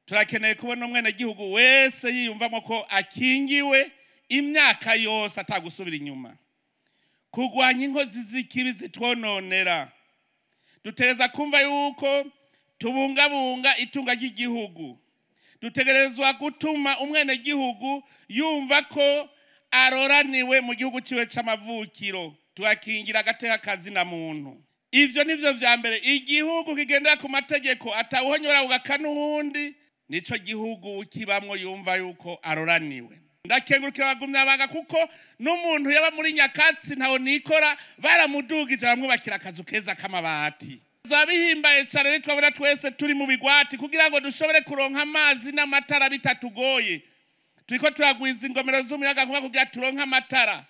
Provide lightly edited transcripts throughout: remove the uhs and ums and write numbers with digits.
turakeneye kubona umwene gihugu wese yiyumvamo ko akingiwe imyaka yose atagusubira inyuma. Kugwanya inkozi z'ikibi zitwononera, dutegereza kumva yuko tubungabunga itunga ry'igihugu. Dutegerezwa gutuma umwene gihugu yumva ko aroraniwe mu gihugu ciwe c'amavukiro, tugakingira agateka kazina muntu. Ivyo nivyo vya mbere. Igihugu kigendera ku mategeko atawuhonyora ugakana uwundi, nico gihugu kibamwo yumva yuko aroraniwe. Ndakengurukira abagumya banga kuko n'umuntu yaba muri nyakatsi ntaho nikora baramudugije bamwubakira akazu keza k'amabati. Zabihimbaye cyane nitwabona twese turi mu bigwati kugira ngo dushobore kuronka amazi n'amatara bitatugoye. Turiko turagwiza ingomero z'umuyaga nkuba kugira turonka amatara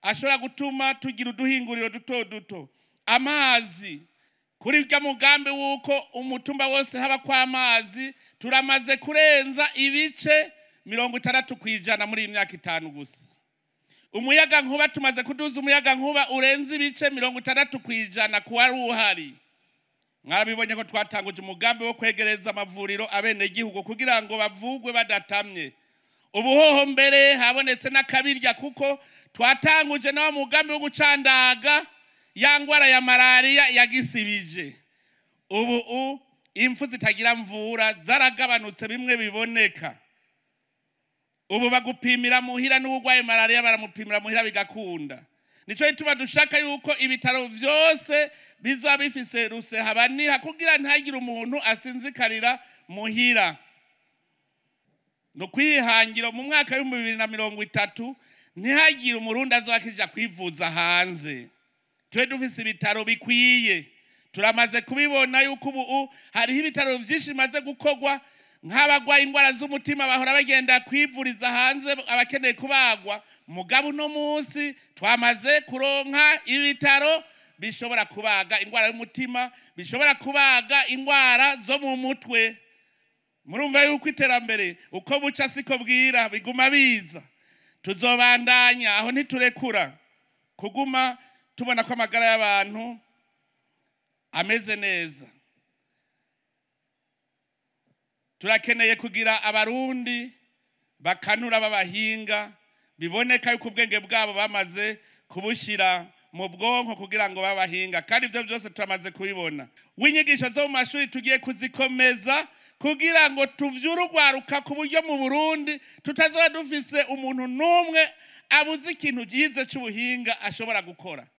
ashobora gutuma tugira uduhinguriro duto duto. Amazi kuri bya mugambi wuko umutumba wose haba kwa amazi turamaze kurenza ibice 60% muri imyaka 5 gusa. Umuyaga nkuba tumaze kuduza umuyaga nkuba urenze ibice 60% kuwa ruhari. Mwabibonye ko twatanguje umugambi wo kwegereza amavuriro abene gihugu kugira ngo bavugwe badatamye. Ubuhoho mbere habonetse n'akabirya kuko twatanguje nawo mugambi wo gucandaga ya ngwara ya malaria yagisibije. Ubu impfu zitagira mvura zaragabanutse bimwe biboneka. Ubu bagupimira muhira n'ubugwaye malaria baramupimira muhira bigakunda. Nico ituma dushaka yuko ibitaro vyose bizoba bifise rusehabaniha kugira ntagire umuntu asinzikarira muhira. No kwihangiro mu mwaka wa 2030 ntihagire umurundi azokija kwivuza hanze. Twe dufise ibitaro bikwiye. Turamaze kubibona yuko ubu hariho ibitaro vyinshi bimaze gukogwa nk'abagwaye ingwara z'umutima bahora bagenda kwivuriza hanze abakeneye kubagwa. Mugabo no munsi twamaze kuronka ibitaro bishobora kubaga ingwara y'umutima, bishobora kubaga ingwara zo mu mutwe. Murumva yuko iterambere uko buca siko bwira biguma biza. Tuzobandanya aho ntiturekura kuguma tubona ko amagara y'abantu ameze neza. Turakeneye kugira abarundi bakanura babahinga biboneka yuko ubwenge bwabo bamaze kubushira mu bwonko kugira ngo babahinga, kandi ibyo byose turamaze kubibona. Winyigisho zo mu mashuri tugiye kuzikomeza kugira ngo tuvyurugwaruka ku buryo mu Burundi tutazoba dufise umuntu numwe abuze ikintu yize cy'ubuhinga ashobora gukora.